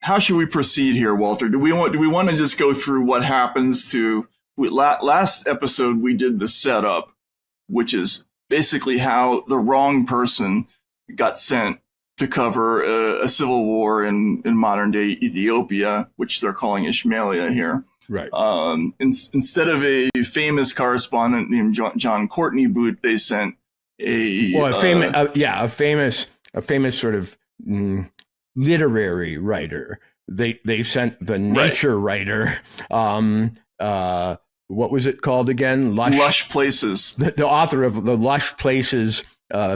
how should we proceed here, Walter? Do we want to just go through what happens to last episode? We did the setup, which is basically how the wrong person got sent to cover a civil war in modern day Ethiopia, which they're calling Ishmailia here. Right. Instead of a famous correspondent named John Courtney Boot, they sent a famous sort of literary writer. They sent the nature writer. What was it called again? Lush Places. The author of the Lush Places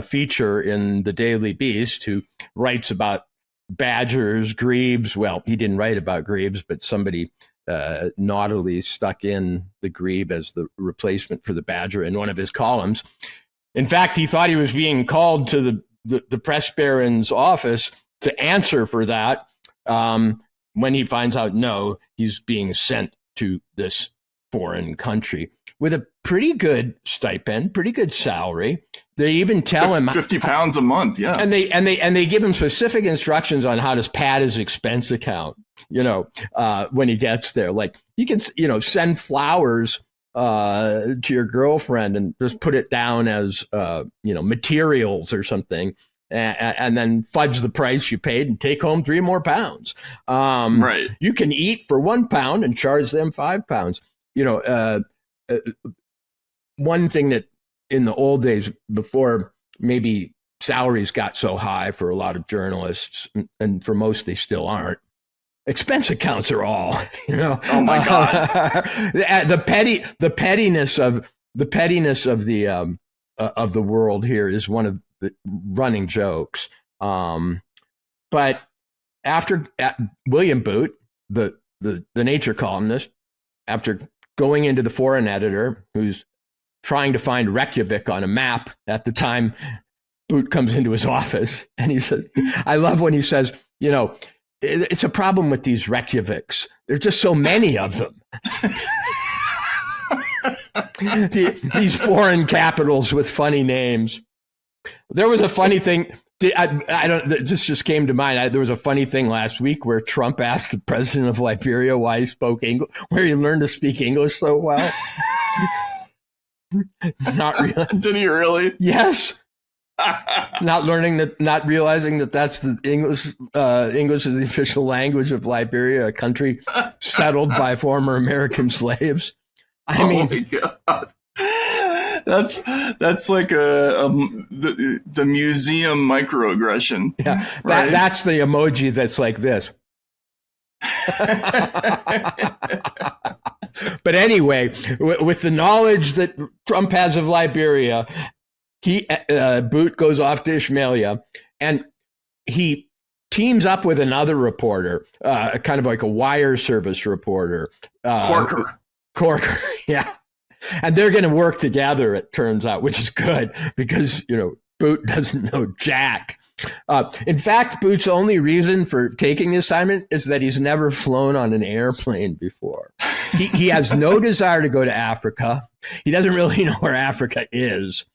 feature in the Daily Beast, who writes about badgers, grebes. Well, he didn't write about grebes, but somebody naughtily stuck in the grebe as the replacement for the badger in one of his columns. In fact, he thought he was being called to the press baron's office to answer for that. When he finds out, no, he's being sent to this foreign country with a pretty good stipend, pretty good salary. They even tell him £50 a month, yeah. And they give him specific instructions on how to pad his expense account. When he gets there, like you can, send flowers to your girlfriend and just put it down as materials or something. And then fudge the price you paid and take home 3 more pounds. Right. You can eat for £1 and charge them £5. One thing that in the old days, before maybe salaries got so high for a lot of journalists, and for most they still aren't, expense accounts are all, Oh my God. The pettiness of the world here is one of the running jokes. But after William Boot, the nature columnist, after going into the foreign editor, who's trying to find Reykjavik on a map at the time Boot comes into his office, and he said, I love when he says, it's a problem with these Reykjaviks. There's just so many of them. These foreign capitals with funny names. There was a funny thing. This just came to mind. There was a funny thing last week where Trump asked the president of Liberia why he spoke English, where he learned to speak English so well. Not really. Did he really? Yes. Not realizing that that's the English. English is the official language of Liberia, a country settled by former American slaves. I mean, my God. That's like the museum microaggression. Yeah, right? That's the emoji that's like this. But anyway, with the knowledge that Trump has of Liberia, Boot goes off to Ishmailia, and he teams up with another reporter, kind of like a wire service reporter. Corker, yeah. And they're going to work together, it turns out, which is good because, Boot doesn't know jack. In fact, Boot's only reason for taking the assignment is that he's never flown on an airplane before. He has no desire to go to Africa. He doesn't really know where Africa is.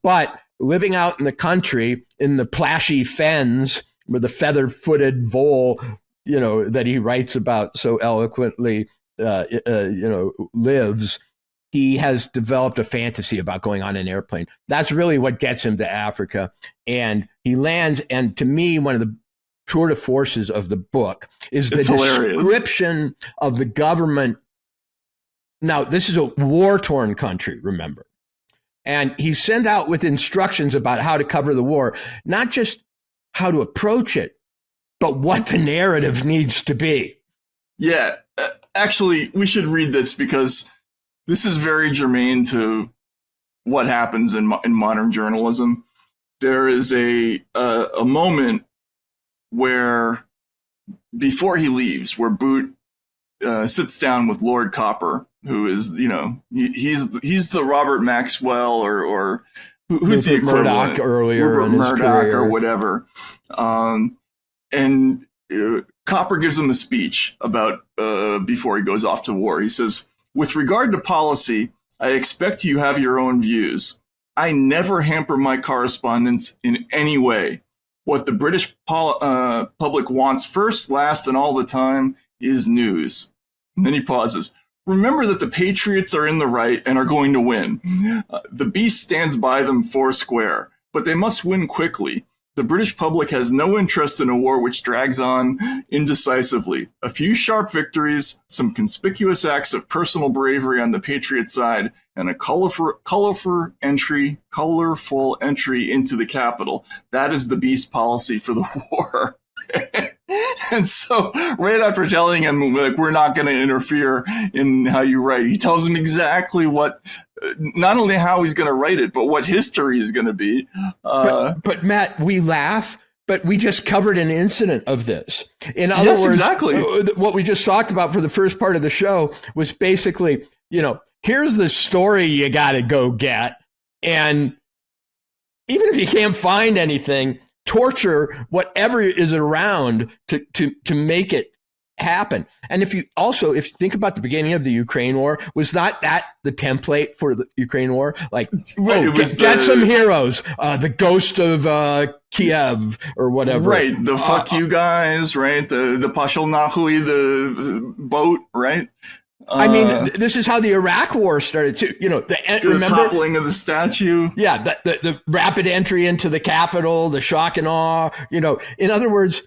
But living out in the country, in the plashy fens with the feather-footed vole, that he writes about so eloquently, lives, he has developed a fantasy about going on an airplane. That's really what gets him to Africa. And he lands, and to me, one of the tour de forces of the book is the description of the government. Now, this is a war-torn country, remember. And he's sent out with instructions about how to cover the war, not just how to approach it, but what the narrative needs to be. Yeah, actually, we should read this because this is very germane to what happens in modern journalism. There is a moment where, before he leaves, where Boot sits down with Lord Copper, who is, he's the Robert Maxwell or who's the equivalent? Murdoch earlier, Rupert Murdoch or whatever. And Copper gives him a speech about before he goes off to war. He says, "With regard to policy, I expect you have your own views. I never hamper my correspondence in any way. What the British public wants first, last, and all the time is news. And then he pauses. Remember that the Patriots are in the right and are going to win. The beast stands by them foursquare, but they must win quickly. The British public has no interest in a war which drags on indecisively. A few sharp victories, some conspicuous acts of personal bravery on the Patriot side, and a colorful entry into the capital. That is the beast policy for the war. And so right after telling him, like, we're not going to interfere in how you write, he tells him exactly what, not only how he's going to write it, but what history is going to be. But Matt, we laugh, but we just covered an incident of this. In other words, exactly. What we just talked about for the first part of the show was basically, here's the story you got to go get. And even if you can't find anything, torture whatever is around to make it happen. And if you think about the beginning of the Ukraine war, was not that the template for the Ukraine war? Like, right, get some heroes, the ghost of Kiev or whatever. Right, the fuck you guys, right? The Pashal Nahui, the boat, right? I mean, this is how the Iraq war started too. The toppling of the statue. Yeah, the rapid entry into the capital, the shock and awe. In other words,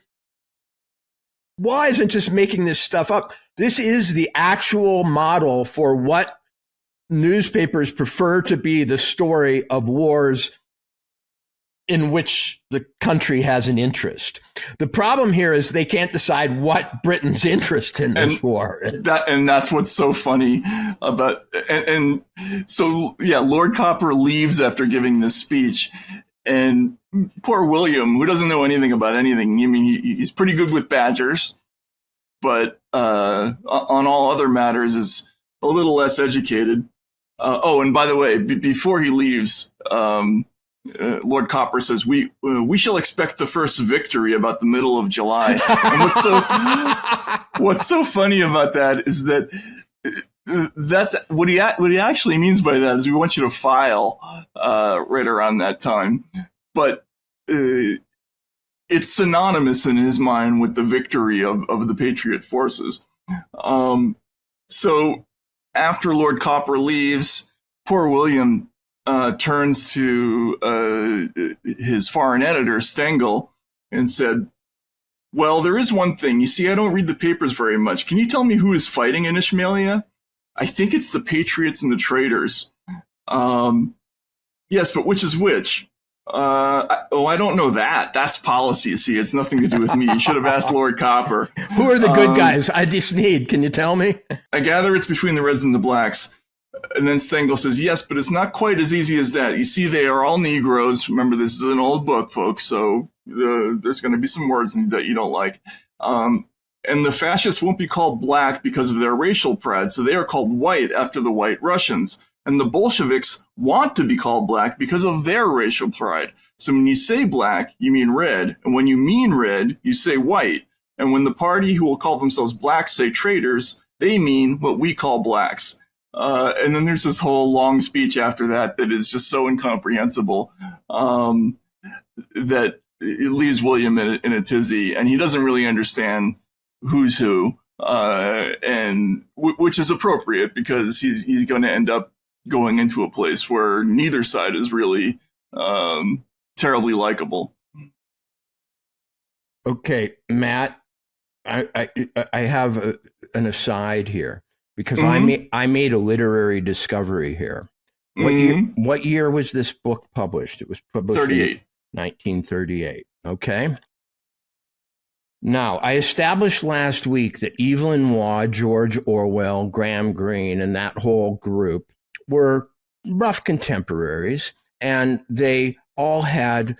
Waugh isn't just making this stuff up. This is the actual model for what newspapers prefer to be the story of wars in which the country has an interest. The problem here is they can't decide what Britain's interest in this war is. And that's what's so funny about, and so, yeah, Lord Copper leaves after giving this speech, and poor William, who doesn't know anything about anything, I mean, he's pretty good with badgers, but on all other matters is a little less educated. And by the way, before he leaves, Lord Copper says, we shall expect the first victory about the middle of July. And what's so funny about that is that that's what he actually means by that is we want you to file right around that time. But it's synonymous in his mind with the victory of the Patriot forces. So after Lord Copper leaves, poor William turns to his foreign editor, Stengel, and said, well, there is one thing. You see, I don't read the papers very much. Can you tell me who is fighting in Ishmailia? I think it's the Patriots and the traitors. Yes, but which is which? I don't know that. That's policy, you see. It's nothing to do with me. You should have asked Lord Copper. Who are the good guys? I just need. Can you tell me? I gather it's between the Reds and the Blacks. And then Stengel says, yes, but it's not quite as easy as that. You see, they are all Negroes. Remember, this is an old book, folks, so there's going to be some words that you don't like. And the fascists won't be called black because of their racial pride, so they are called white after the White Russians. And the Bolsheviks want to be called black because of their racial pride. So when you say black, you mean red. And when you mean red, you say white. And when the party who will call themselves blacks say traitors, they mean what we call blacks. And then there's this whole long speech after that is just so incomprehensible that it leaves William in a tizzy, and he doesn't really understand who's who, and which is appropriate because he's going to end up going into a place where neither side is really terribly likable. Okay, Matt, I have an aside here. Because I made a literary discovery here. What year was this book published? It was published 38. in 1938. Okay. Now, I established last week that Evelyn Waugh, George Orwell, Graham Greene, and that whole group were rough contemporaries, and they all had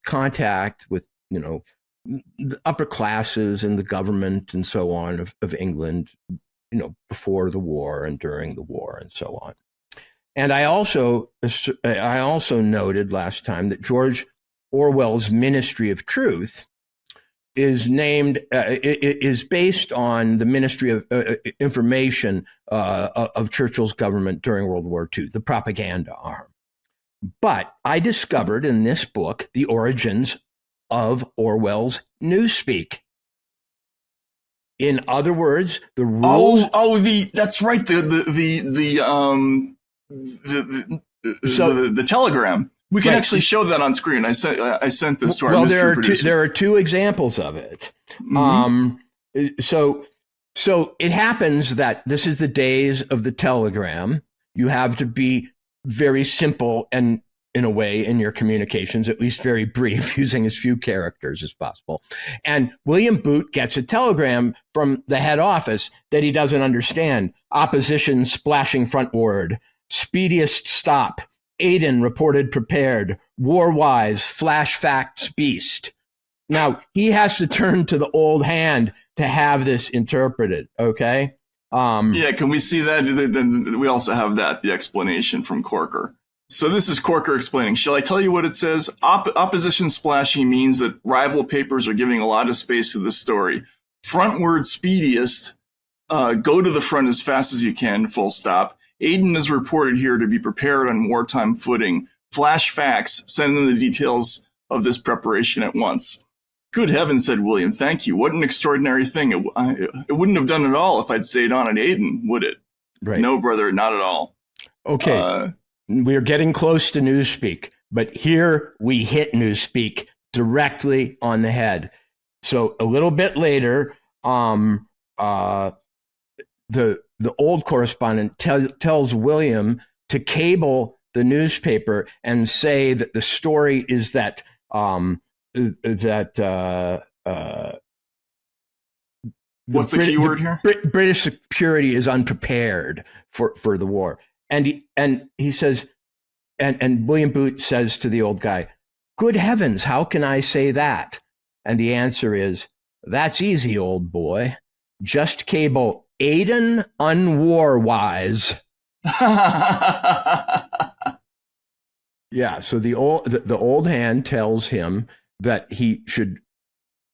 contact with, the upper classes and the government and so on of England, before the war and during the war and so on. And I also noted last time that George Orwell's Ministry of Truth is based on the Ministry of Information of Churchill's government during World War II, the propaganda arm. But I discovered in this book the origins of Orwell's Newspeak. In other words, the rules. That's right. The telegram. We can actually show that on screen. I sent this to our mystery producer. There are two examples of it. So it happens that this is the days of the telegram. You have to be very simple and, in a way, in your communications, at least very brief, using as few characters as possible. And William Boot gets a telegram from the head office that he doesn't understand. Opposition splashing frontward. Speediest stop. Aiden reported prepared. War-wise, flash facts beast. Now, he has to turn to the old hand to have this interpreted, okay? Can we see that? Then we also have the explanation from Corker. So this is Corker explaining. Shall I tell you what it says? Opposition splashy means that rival papers are giving a lot of space to the story. Frontward speediest, go to the front as fast as you can, full stop. Aiden is reported here to be prepared on wartime footing. Flash facts, send them the details of this preparation at once. Good heavens, said William. Thank you. What an extraordinary thing. It wouldn't have done at all if I'd stayed on at Aiden, would it? Right. No, brother, not at all. Okay. We're getting close to Newspeak, but here we hit Newspeak directly on the head. So a little bit later, the old correspondent tells William to cable the newspaper and say that the story is that what's the key word here? British security is unprepared for the war. And he says, and William Boot says to the old guy, good heavens, how can I say that? And the answer is, that's easy, old boy. Just cable Aiden unwarwise. Yeah, so the old hand tells him that he should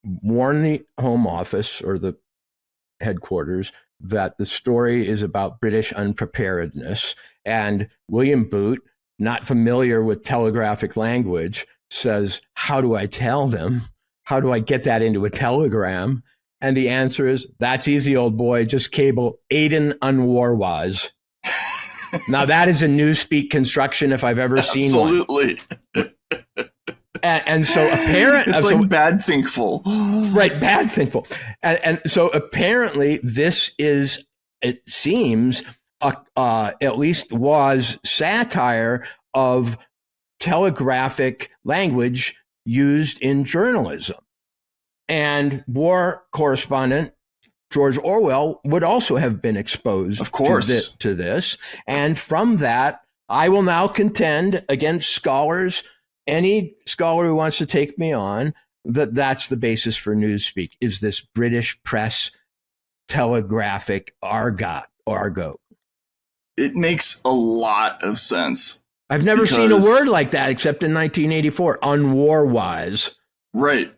warn the Home Office or the headquarters that the story is about British unpreparedness. And William Boot, not familiar with telegraphic language, says, how do I tell them? How do I get that into a telegram? And the answer is, that's easy, old boy. Just cable Aiden unwarwise. Now, that is a Newspeak construction if I've ever seen one. Absolutely. And so apparently... It's like bad thinkful. Right, bad thinkful. And so apparently this is, it seems, at least was satire of telegraphic language used in journalism. And war correspondent George Orwell would also have been exposed, of course, to this. And from that, I will now contend against scholars, any scholar who wants to take me on, that that's the basis for Newspeak, is this British press telegraphic argot. It makes a lot of sense. I've never seen a word like that except in 1984, unwarwise. Right.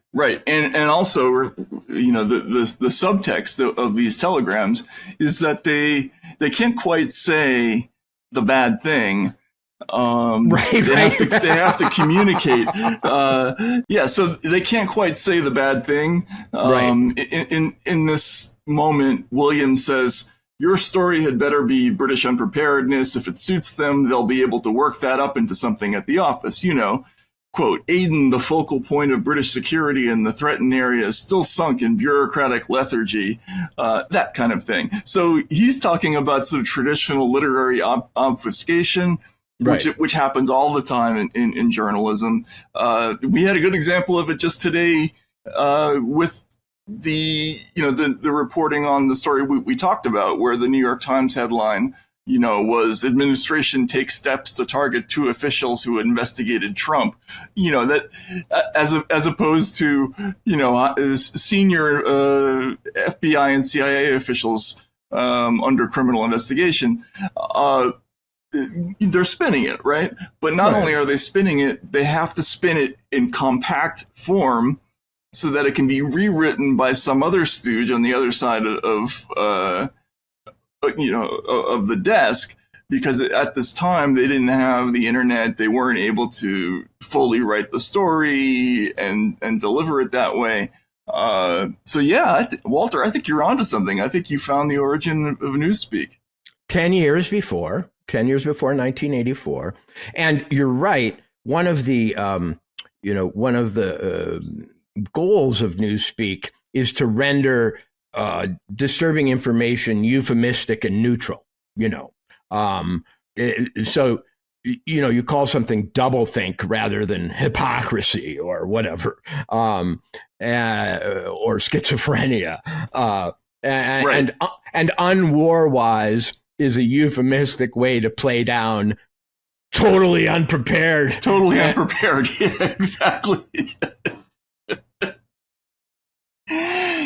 And also, you know, the subtext of these telegrams is that they can't quite say the bad thing. They have to communicate. So they can't quite say the bad thing. In this moment, William says, your story had better be British unpreparedness. If it suits them, they'll be able to work that up into something at the office. You know, quote, Aiden, the focal point of British security in the threatened area, is still sunk in bureaucratic lethargy, that kind of thing. So he's talking about sort of traditional literary obfuscation, which happens all the time in journalism. We had a good example of it just today with the reporting on the story we talked about, where the New York Times headline, you know, was administration takes steps to target 2 officials who investigated Trump. You know, that as opposed to, you know, senior FBI and CIA officials under criminal investigation. They're spinning it, right? But not only are they spinning it, they have to spin it in compact form so that it can be rewritten by some other stooge on the other side of the desk because at this time they didn't have the internet. They weren't able to fully write the story and deliver it that way. So yeah, Walter, I think you're onto something. I think you found the origin of Newspeak. 10 years before 1984. And you're right. One of the goals of Newspeak is to render disturbing information euphemistic and neutral, so, you call something doublethink rather than hypocrisy or whatever, or schizophrenia. And unwarwise is a euphemistic way to play down totally unprepared. Totally unprepared. Yeah, exactly.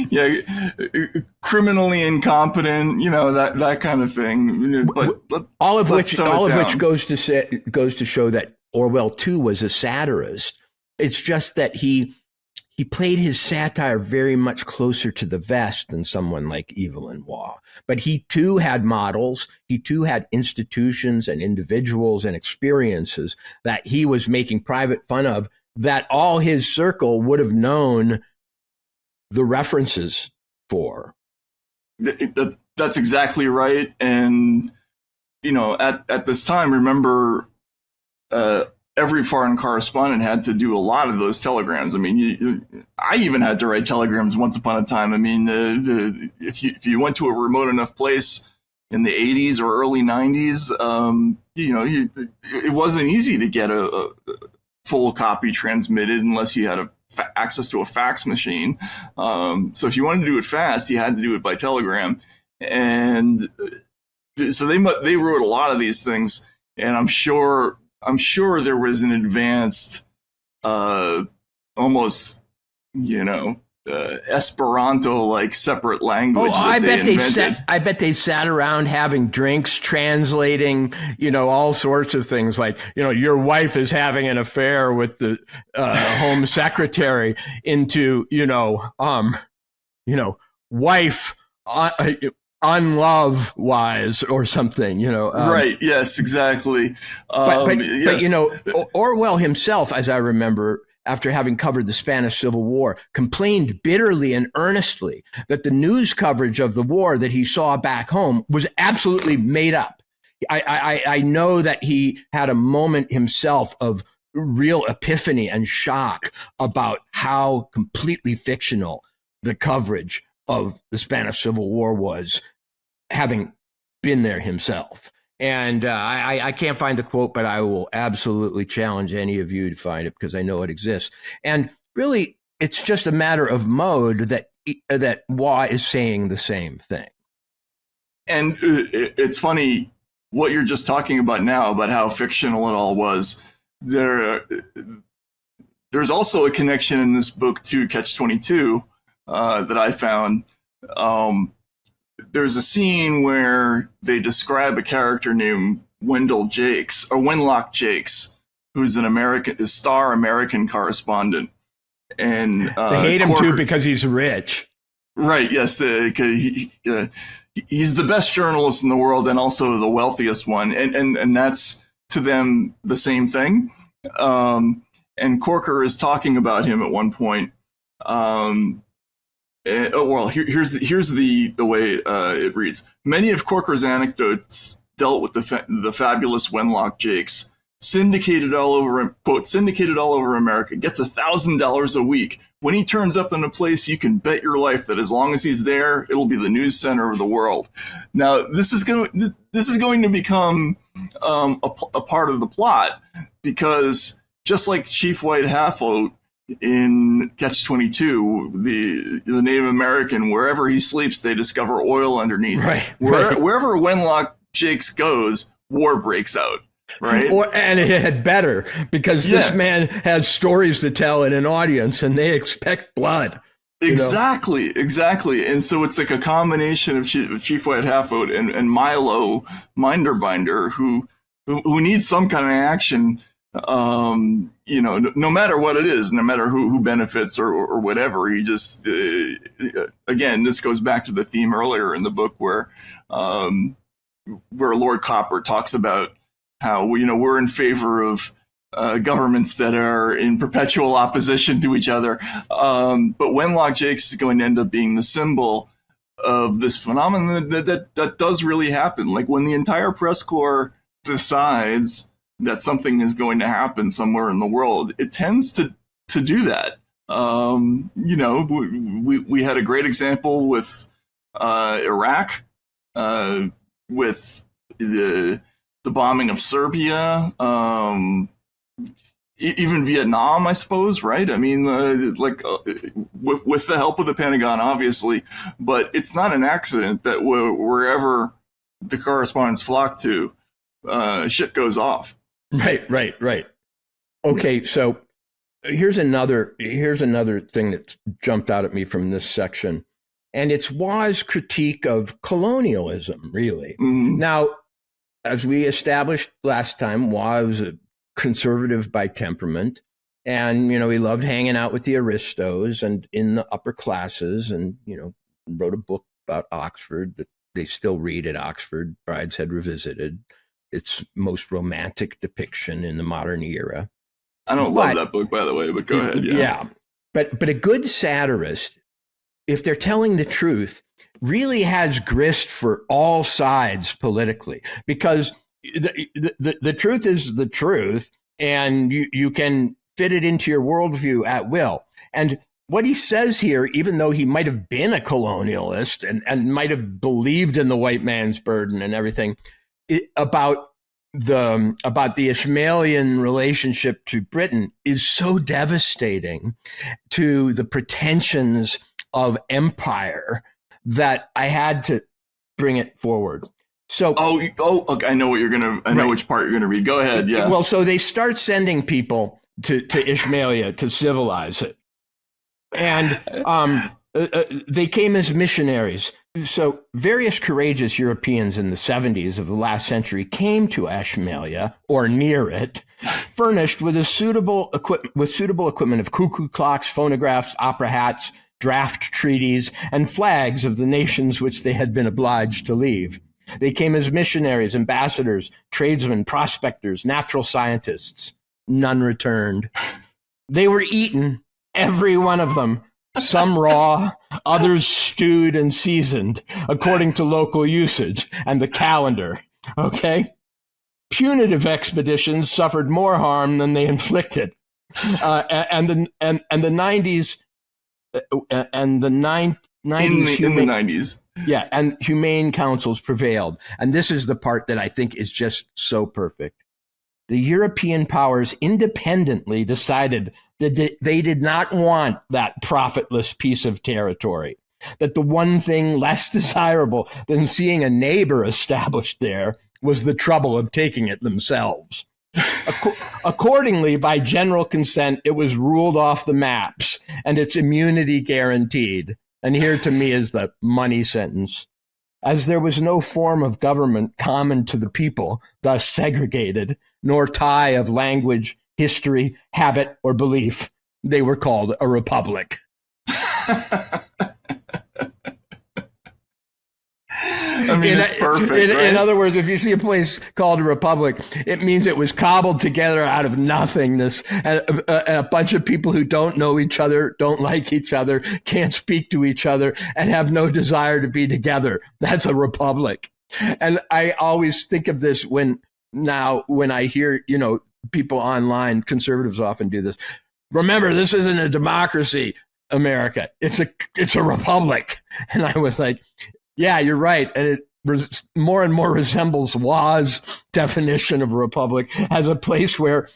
Yeah, criminally incompetent, that kind of thing. But all of which goes to show that Orwell too was a satirist. It's just that he played his satire very much closer to the vest than someone like Evelyn Waugh. But he too had models. He too had institutions and individuals and experiences that he was making private fun of, that all his circle would have known the references for. That's exactly right. And, at this time, remember, every foreign correspondent had to do a lot of those telegrams. I mean, I even had to write telegrams once upon a time. I mean, if you went to a remote enough place in the 80s or early 90s, it wasn't easy to get a full copy transmitted unless you had access to a fax machine. So if you wanted to do it fast, you had to do it by telegram. And so they wrote a lot of these things, and I'm sure there was an advanced, almost, Esperanto-like separate language. I bet they sat around having drinks, translating, all sorts of things like, your wife is having an affair with the home secretary into, wife unlove wise or something, right. Yes, exactly. But Orwell himself, as I remember, after having covered the Spanish Civil War, complained bitterly and earnestly that the news coverage of the war that he saw back home was absolutely made up. I know that he had a moment himself of real epiphany and shock about how completely fictional the coverage of the Spanish Civil War was, having been there himself. And I can't find the quote, but I will absolutely challenge any of you to find it because I know it exists. And really, it's just a matter of mode that Waugh is saying the same thing. And it's funny what you're just talking about now, about how fictional it all was. There's also a connection in this book to Catch-22 that I found. There's a scene where they describe a character named Wenlock Jakes, who's a star American correspondent. And they hate him too because he's rich. Right. Yes. He's the best journalist in the world and also the wealthiest one. And that's to them the same thing. And Corker is talking about him at one point. Here's the way it reads. Many of Corker's anecdotes dealt with the fabulous Wenlock Jakes, syndicated all over America, gets $1,000 a week. When he turns up in a place, you can bet your life that as long as he's there, it'll be the news center of the world. Now, this is going to become a part of the plot, because just like Chief White Half-Oat in Catch-22, the Native American, wherever he sleeps, they discover oil underneath. Right. Wherever Wenlock Jakes goes, war breaks out. Right. And it had better, because this man has stories to tell in an audience, and they expect blood. Exactly. And so it's like a combination of Chief White Half-Oat and Milo Minderbinder, who needs some kind of action. No matter what it is, no matter who benefits or whatever, he just, again, this goes back to the theme earlier in the book where, where Lord Copper talks about how we're in favor of governments that are in perpetual opposition to each other. But Wenlock Jakes is going to end up being the symbol of this phenomenon that does really happen. Like when the entire press corps decides that something is going to happen somewhere in the world, it tends to do that. We had a great example with Iraq, with the bombing of Serbia, even Vietnam, I suppose, right? I mean, with the help of the Pentagon, obviously, but it's not an accident that wherever the correspondents flock to, shit goes off. Right. Okay, so here's another thing that jumped out at me from this section, and it's Waugh's critique of colonialism, really. Mm-hmm. Now, as we established last time, Waugh was a conservative by temperament, and he loved hanging out with the aristos and in the upper classes, and wrote a book about Oxford that they still read at Oxford, Brideshead Revisited, its most romantic depiction in the modern era. I don't love that book, by the way, but go ahead. Yeah, but a good satirist, if they're telling the truth, really has grist for all sides politically, because the truth is the truth, and you can fit it into your worldview at will. And what he says here, even though he might have been a colonialist and might have believed in the white man's burden and everything, about the Ismailian relationship to Britain, is so devastating to the pretensions of empire that I had to bring it forward. So, okay, I know what I know which part you're gonna read. Go ahead. Yeah. Well, so they start sending people to Ismailia to civilize it, and they came as missionaries. So various courageous Europeans in the 70s of the last century came to Ismailia, or near it, furnished with suitable equipment of cuckoo clocks, phonographs, opera hats, draft treaties, and flags of the nations which they had been obliged to leave. They came as missionaries, ambassadors, tradesmen, prospectors, natural scientists. None returned. They were eaten, every one of them, some raw, others stewed and seasoned, according to local usage and the calendar. Okay? Punitive expeditions suffered more harm than they inflicted. And the 90s and the 90s in the 90s. Yeah, and humane councils prevailed. And this is the part that I think is just so perfect. The European powers independently decided that they did not want that profitless piece of territory, that the one thing less desirable than seeing a neighbor established there was the trouble of taking it themselves. Accordingly, by general consent, it was ruled off the maps and its immunity guaranteed. And here to me is the money sentence. As there was no form of government common to the people, thus segregated, nor tie of language, history, habit, or belief, they were called a republic. I mean, it's perfect. In other words, if you see a place called a republic, it means it was cobbled together out of nothingness, and a bunch of people who don't know each other, don't like each other, can't speak to each other, and have no desire to be together. That's a republic. And I always think of this when I hear, people online, conservatives often do this. Remember, this isn't a democracy, America. It's a republic. And I was like, yeah, you're right. And it more and more resembles Waugh's definition of a republic as a place where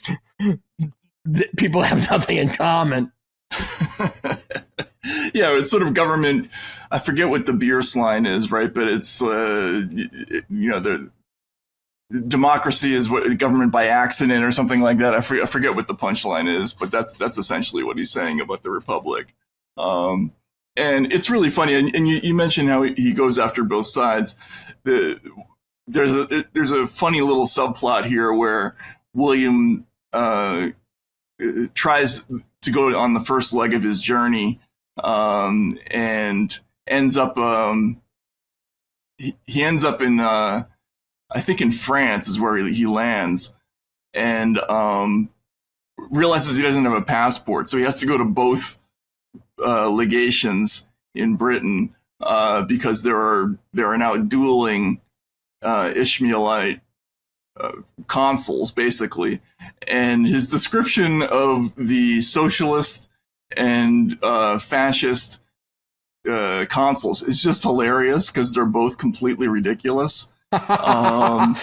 people have nothing in common. Yeah, it's sort of government. I forget what the Bierce line is, right? But it's, the democracy is what government by accident or something like that. I forget what the punchline is, but that's essentially what he's saying about the republic. And it's really funny. And you mentioned how he goes after both sides. There's a funny little subplot here where William tries to go on the first leg of his journey, and ends up he ends up in I think in France is where he lands, and realizes he doesn't have a passport, so he has to go to both legations in Britain because there are now dueling Ishmaelite consuls, basically. And his description of the socialist and fascist consuls is just hilarious because they're both completely ridiculous. That's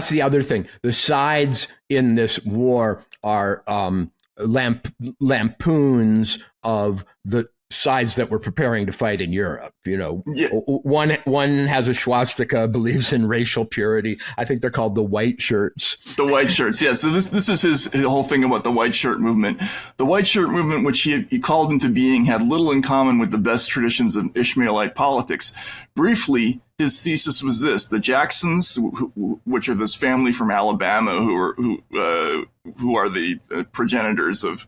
the other thing. The sides in this war are lampoons of the sides that were preparing to fight in Europe. One has a swastika, believes in racial purity. I think they're called the white shirts. The white shirts, yeah. So this is his whole thing about the white shirt movement. The white shirt movement, which he called into being, had little in common with the best traditions of Ishmaelite politics. Briefly, his thesis was this: the Jacksons, which are this family from Alabama, who are the progenitors of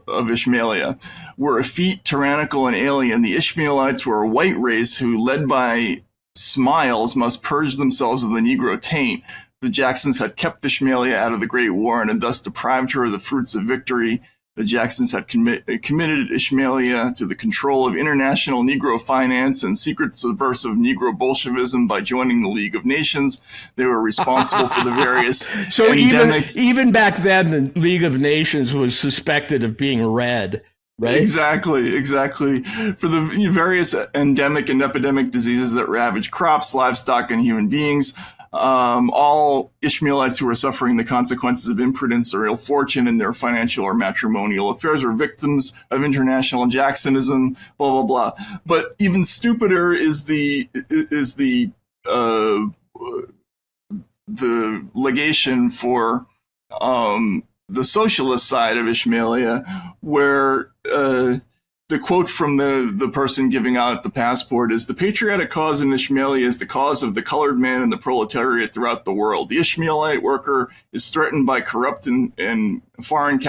Ishmaelia, were effete, tyrannical, and alien. The Ishmaelites were a white race who, led by Smiles, must purge themselves of the Negro taint. The Jacksons had kept Ishmaelia out of the Great War and had thus deprived her of the fruits of victory. The Jacksons had committed Ishmaelia to the control of international Negro finance and secret subversive Negro Bolshevism by joining the League of Nations. They were responsible for the various So even back then, the League of Nations was suspected of being red, right? Exactly. For the various endemic and epidemic diseases that ravage crops, livestock, and human beings. All Ishmaelites who were suffering the consequences of imprudence or ill fortune in their financial or matrimonial affairs were victims of international Jacksonism, blah, blah, blah. But even stupider is the legation for the socialist side of Ishmaelia, where the quote from the person giving out the passport is: "The patriotic cause in Ishmaelia is the cause of the colored man and the proletariat throughout the world. The Ishmaelite worker is threatened by a corrupt and foreign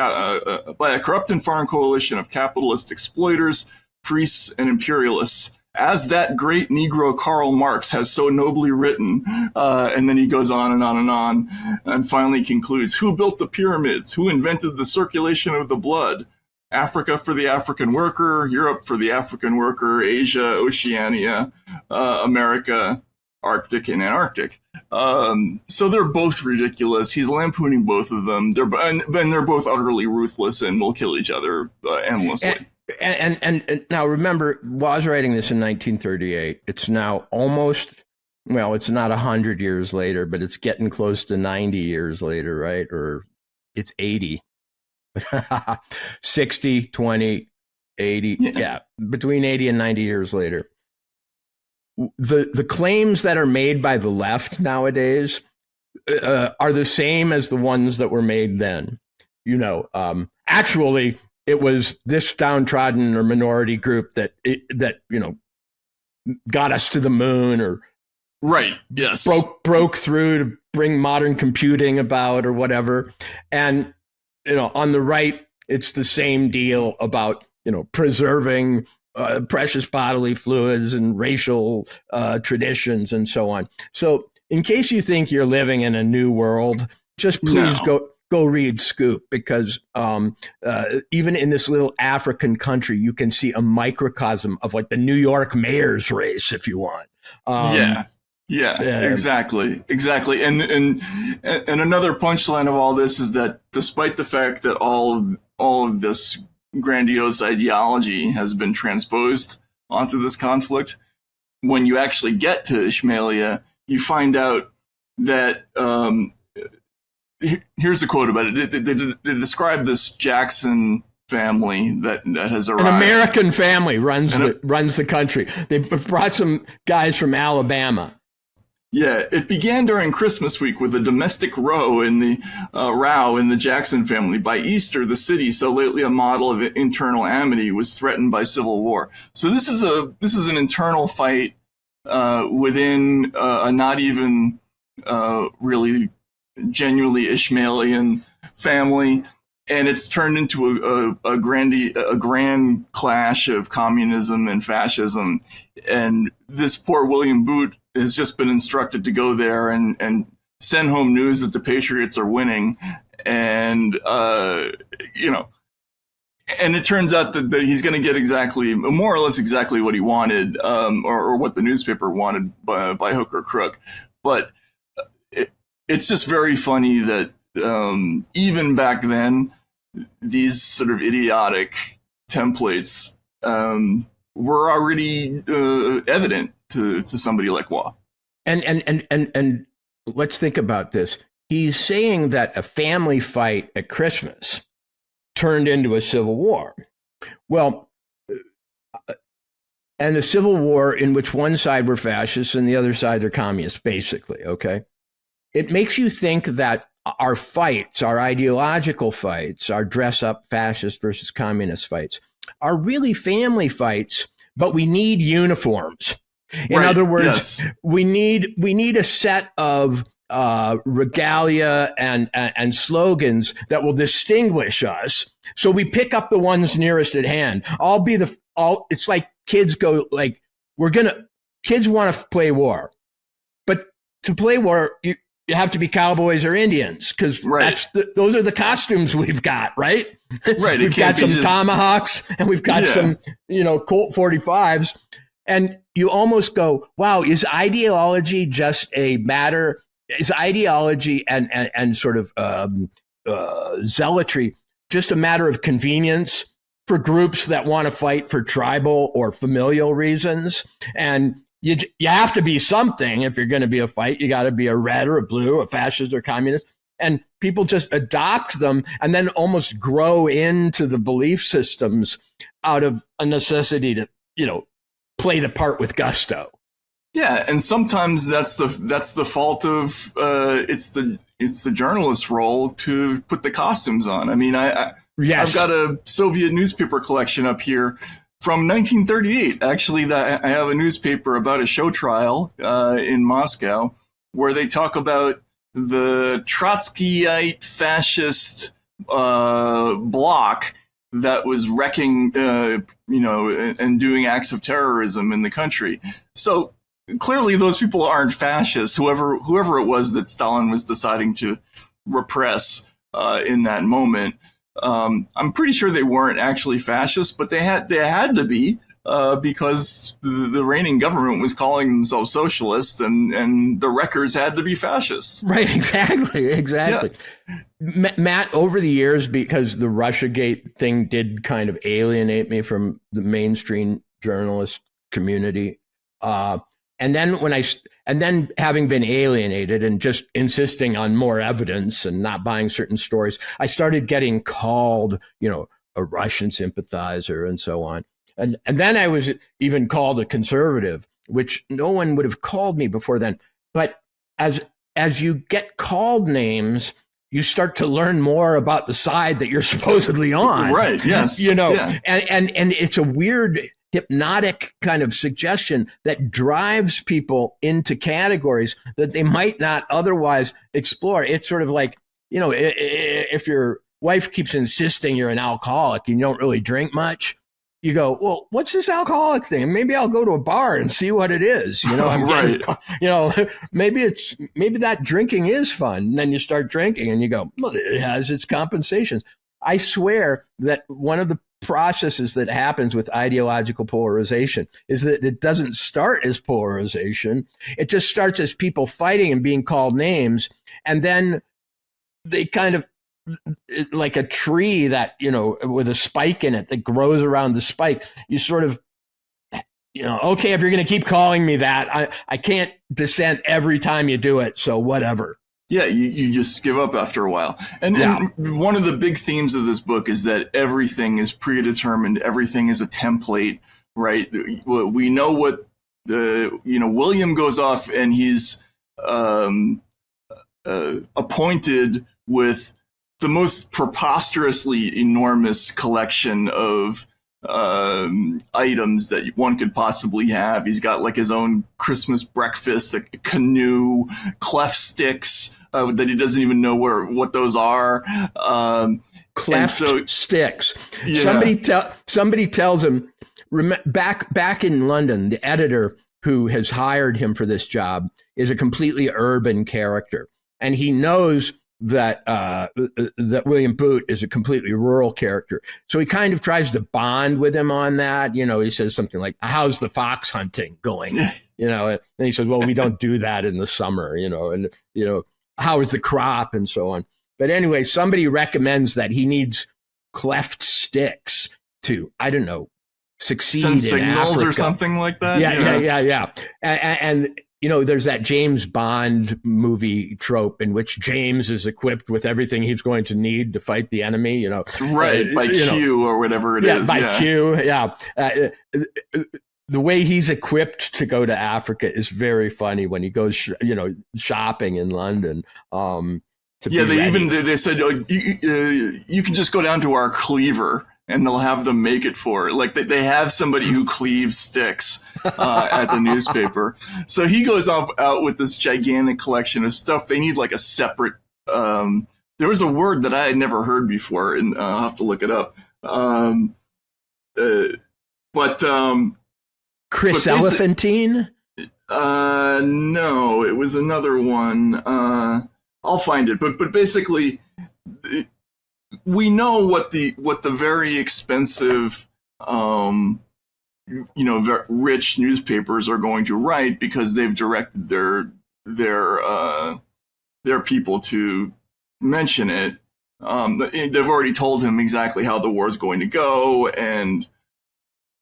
coalition of capitalist exploiters, priests, and imperialists. As that great Negro Karl Marx has so nobly written," and then he goes on and on and on, and finally concludes: "Who built the pyramids? Who invented the circulation of the blood? Africa for the African worker, Europe for the African worker, Asia, Oceania, America, Arctic, and Antarctic." So they're both ridiculous. He's lampooning both of them. They're both utterly ruthless and will kill each other endlessly. And now remember, Waugh's writing this in 1938. It's now almost, well, it's not 100 years later, but it's getting close to 90 years later, right? Or it's 80. 60, 20, 80. Yeah, between 80 and 90 years later. The claims that are made by the left nowadays are the same as the ones that were made then. Actually, it was this downtrodden or minority group that got us to the moon, or right, yes, broke through to bring modern computing about, or whatever. And on the right, it's the same deal about preserving precious bodily fluids and racial traditions and so on. So, in case you think you're living in a new world, just please go read Scoop, because even in this little African country, you can see a microcosm of like the New York mayor's race, if you want. Yeah, exactly. And another punchline of all this is that despite the fact that all of this grandiose ideology has been transposed onto this conflict, when you actually get to Ishmaelia, you find out that here's a quote about it. They describe this Jackson family that has arrived. An American family runs the country. They brought some guys from Alabama. Yeah, it began during Christmas week with a domestic row in the Jackson family. By Easter, the city, so lately a model of internal amity, was threatened by civil war. So this is an internal fight within a not even really genuinely Ishmaelian family. and it's turned into a grand clash of communism and fascism. And this poor William Booth has just been instructed to go there and send home news that the Patriots are winning. And, and it turns out that he's going to get exactly, more or less exactly what he wanted, or what the newspaper wanted by hook or crook. But it's just very funny that even back then, these sort of idiotic templates were already evident to somebody like Waugh. And let's think about this. He's saying that a family fight at Christmas turned into a civil war. Well, and a civil war in which one side were fascists and the other side are communists, basically, okay? It makes you think that our fights, our ideological fights, our dress-up fascist versus communist fights, are really family fights, but we need uniforms. In other words, we need a set of regalia and slogans that will distinguish us. So we pick up the ones nearest at hand. It's like kids go like, kids want to play war, but to play war, you have to be cowboys or Indians because those are the costumes we've got, right? Right. We've got some tomahawks and we've got some, Colt 45s. And you almost go, wow, is ideology just a matter? Is ideology and sort of zealotry just a matter of convenience for groups that want to fight for tribal or familial reasons? And you have to be something if you're going to be a fight. You got to be a red or a blue, a fascist or communist. And people just adopt them and then almost grow into the belief systems out of a necessity to, play the part with gusto. Yeah, and sometimes that's the fault of it's the journalist's role to put the costumes on. I mean, I've got a Soviet newspaper collection up here from 1938. Actually, I have a newspaper about a show trial in Moscow where they talk about the Trotskyite fascist bloc that was wrecking, and doing acts of terrorism in the country. So clearly those people aren't fascists, whoever it was that Stalin was deciding to repress in that moment. I'm pretty sure they weren't actually fascists, but they had to be because the reigning government was calling themselves socialists, and the wreckers had to be fascists. Right, exactly. Yeah. Matt, over the years, because the Russiagate thing did kind of alienate me from the mainstream journalist community, and then having been alienated and just insisting on more evidence and not buying certain stories, I started getting called, a Russian sympathizer and so on. And then I was even called a conservative, which no one would have called me before then. But as you get called names, you start to learn more about the side that you're supposedly on. Right, yes. And it's a weird hypnotic kind of suggestion that drives people into categories that they might not otherwise explore. It's sort of like, if your wife keeps insisting you're an alcoholic and you don't really drink much, you go, well, what's this alcoholic thing? Maybe I'll go to a bar and see what it is. Maybe that drinking is fun. And then you start drinking and you go, well, it has its compensations. I swear that one of the processes that happens with ideological polarization is that it doesn't start as polarization. It just starts as people fighting and being called names. And then they kind of, like a tree that, with a spike in it that grows around the spike, you sort of, okay, if you're going to keep calling me that, I can't dissent every time you do it. So whatever. Yeah, you just give up after a while. And one of the big themes of this book is that everything is predetermined. Everything is a template, right? We know what William goes off and he's appointed with the most preposterously enormous collection of items that one could possibly have. He's got like his own Christmas breakfast, a canoe, clef sticks, that he doesn't even know what those are. Cleft sticks. Yeah. Somebody tells him, back in London, the editor who has hired him for this job is a completely urban character, and he knows that William Booth is a completely rural character. So he kind of tries to bond with him on that. He says something like, "How's the fox hunting going?" And he says, "Well, we don't do that in the summer." And how is the crop and so on. But anyway, somebody recommends that he needs cleft sticks to, I don't know, succeed send in signals Africa. Or something like that. Yeah. And there's that James Bond movie trope in which James is equipped with everything he's going to need to fight the enemy. Right, by Q or whatever it is. By Q. Yeah. The way he's equipped to go to Africa is very funny when he goes, shopping in London. They said, you can just go down to our cleaver and they'll have them make it for it. Like they have somebody who cleaves sticks at the newspaper. So he goes out with this gigantic collection of stuff. They need like a separate. There was a word that I had never heard before, and I'll have to look it up. Chryselephanine? No, it was another one. I'll find it. But basically, we know what the very expensive, rich newspapers are going to write because they've directed their people to mention it. They've already told him exactly how the war is going to go and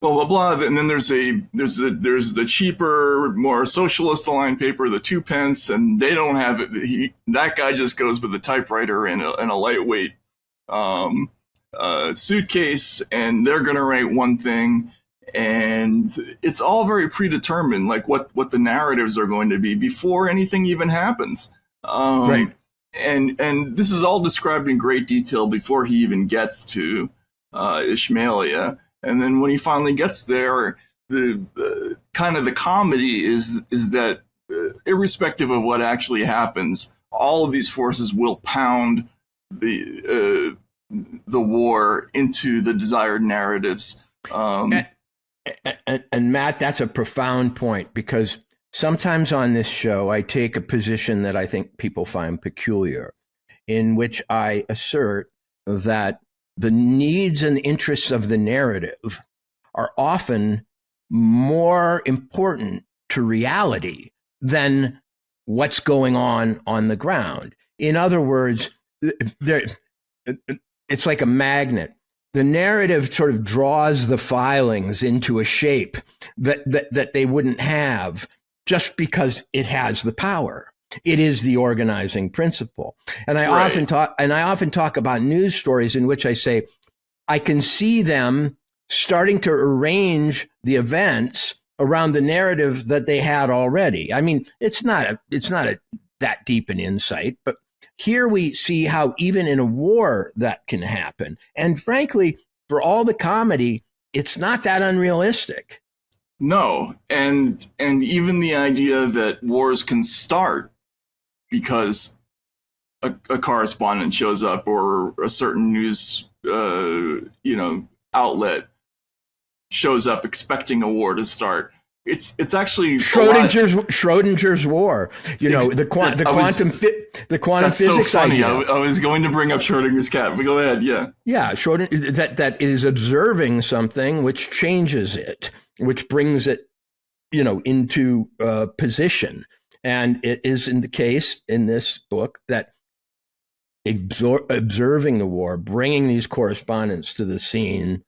blah blah blah. And then there's the cheaper, more socialist aligned paper, the 2 pence, and they don't have it. That guy just goes with a typewriter and a lightweight suitcase, and they're going to write one thing, and it's all very predetermined, like what the narratives are going to be before anything even happens. Right. And this is all described in great detail before he even gets to Ishmailia. And then when he finally gets there, the kind of the comedy is that irrespective of what actually happens, all of these forces will pound the war into the desired narratives. And Matt, that's a profound point, because sometimes on this show, I take a position that I think people find peculiar, in which I assert that the needs and interests of the narrative are often more important to reality than what's going on the ground. In other words, it's like a magnet. The narrative sort of draws the filings into a shape that they wouldn't have just because it has the power. It is the organizing principle. And I often talk about news stories in which I say, I can see them starting to arrange the events around the narrative that they had already. I mean, it's not that deep an insight, but here we see how even in a war that can happen. And frankly, for all the comedy, it's not that unrealistic. No, and even the idea that wars can start because a correspondent shows up or a certain news outlet shows up expecting a war to start. It's actually Schrodinger's war. The quantum that's physics so funny. idea. I was going to bring up Schrodinger's cat, but go ahead. Yeah. Schrodinger, that is observing something which changes it, which brings it, into position. And it is in the case in this book that observing the war, bringing these correspondents to the scene,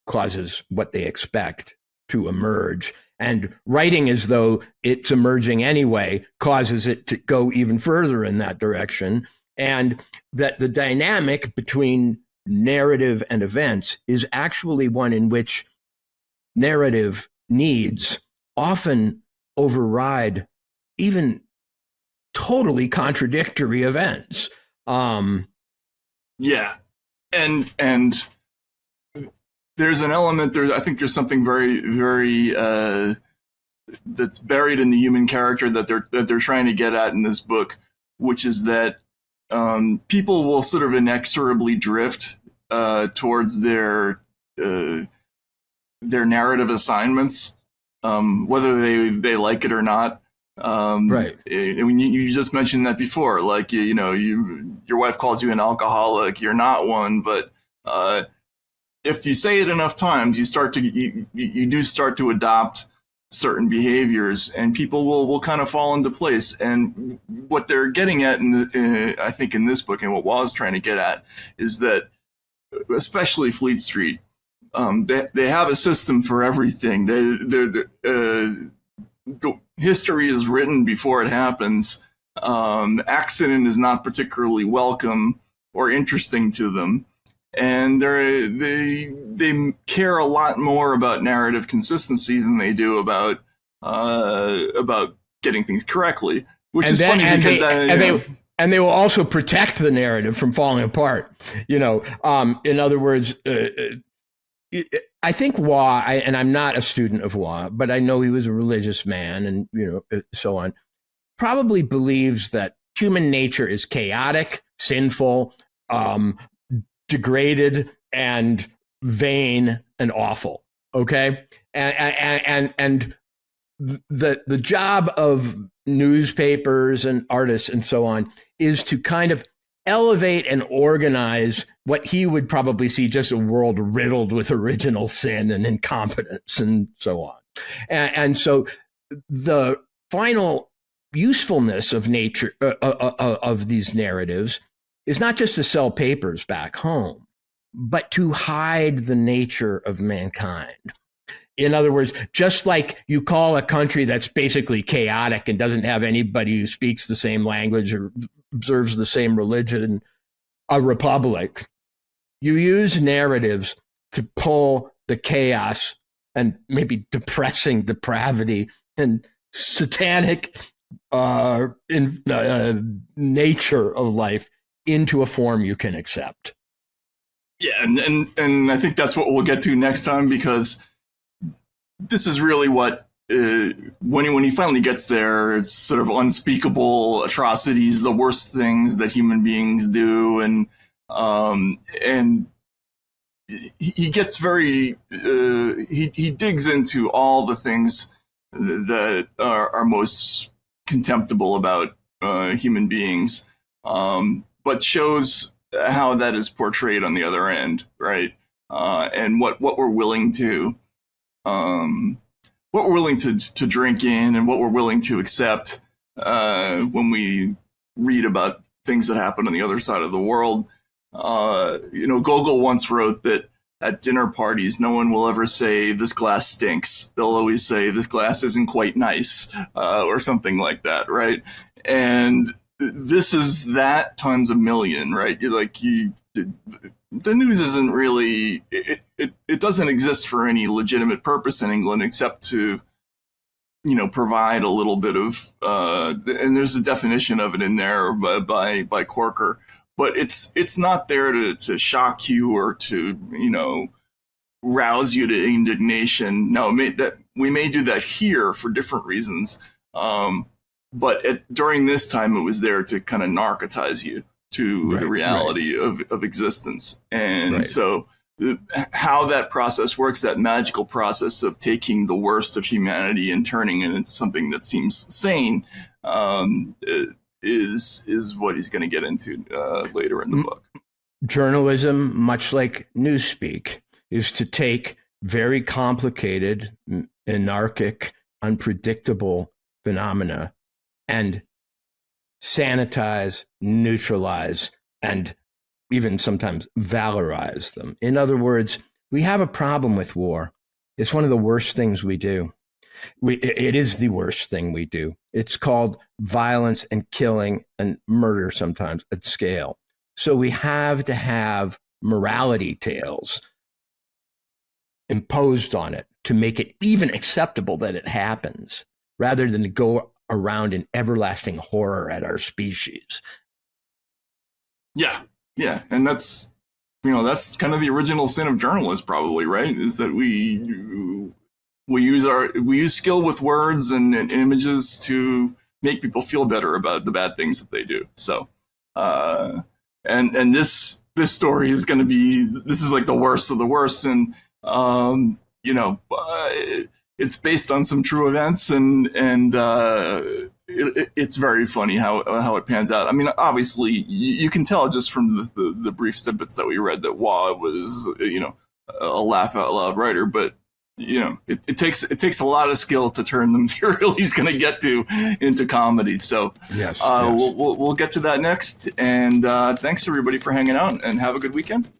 causes what they expect to emerge. And writing as though it's emerging anyway causes it to go even further in that direction. And that the dynamic between narrative and events is actually one in which narrative needs often override even totally contradictory events. Yeah. And there's an element there. I think there's something very, very that's buried in the human character that they're trying to get at in this book, which is that people will sort of inexorably drift towards their narrative assignments, whether they like it or not. Right. You just mentioned that before, like your wife calls you an alcoholic, you're not one, but if you say it enough times, you do start to adopt certain behaviors, and people will kind of fall into place. And what they're getting at, I think, in this book, and what Waugh is trying to get at, is that, especially Fleet Street, they have a system for everything. History is written before it happens. Accident is not particularly welcome or interesting to them, and they care a lot more about narrative consistency than they do about getting things correctly. Which is funny because and they will also protect the narrative from falling apart. In other words, I think Waugh, and I'm not a student of Waugh, but I know he was a religious man, and so on, probably believes that human nature is chaotic, sinful, degraded, and vain and awful. Okay, and the job of newspapers and artists and so on is to kind of elevate and organize what he would probably see just a world riddled with original sin and incompetence and so on. And so the final usefulness of nature of these narratives is not just to sell papers back home, but to hide the nature of mankind. In other words, just like you call a country that's basically chaotic and doesn't have anybody who speaks the same language or observes the same religion a republic, you use narratives to pull the chaos and maybe depressing depravity and satanic nature of life into a form you can accept. Yeah, and I think that's what we'll get to next time, because this is really what, when he finally gets there, it's sort of unspeakable atrocities, the worst things that human beings do, and he gets very he digs into all the things that are most contemptible about human beings, but shows how that is portrayed on the other end, right? And what we're willing to drink in, and what we're willing to accept when we read about things that happen on the other side of the world. Gogol once wrote that at dinner parties, no one will ever say, "This glass stinks." They'll always say, "This glass isn't quite nice," or something like that, right? And this is that times a million, right? The news isn't really, it doesn't exist for any legitimate purpose in England except to, provide a little bit of, and there's a definition of it in there by Corker, but it's not there to shock you or to, rouse you to indignation. No, we may do that here for different reasons. But during this time, it was there to kind of narcotize you to the reality of existence. And so how that process works, that magical process of taking the worst of humanity and turning it into something that seems sane, is what he's going to get into later in the book. Journalism, much like newspeak, is to take very complicated, anarchic, unpredictable phenomena and sanitize, neutralize, and even sometimes valorize them. In other words, we have a problem with war. It's one of the worst things we do. It is the worst thing we do. It's called violence and killing and murder sometimes at scale. So we have to have morality tales imposed on it to make it even acceptable that it happens, rather than to go around in everlasting horror at our species. Yeah, and that's kind of the original sin of journalists, probably, right? Is that we We use skill with words and images to make people feel better about the bad things that they do. So, and this story is going to be, this is like the worst of the worst, and it's based on some true events, and it's very funny how it pans out. I mean, obviously, you can tell just from the brief snippets that we read that Waugh was, a laugh out loud writer, but it takes a lot of skill to turn the material he's going to get to into comedy. So yes. We'll get to that next. And thanks everybody for hanging out, and have a good weekend.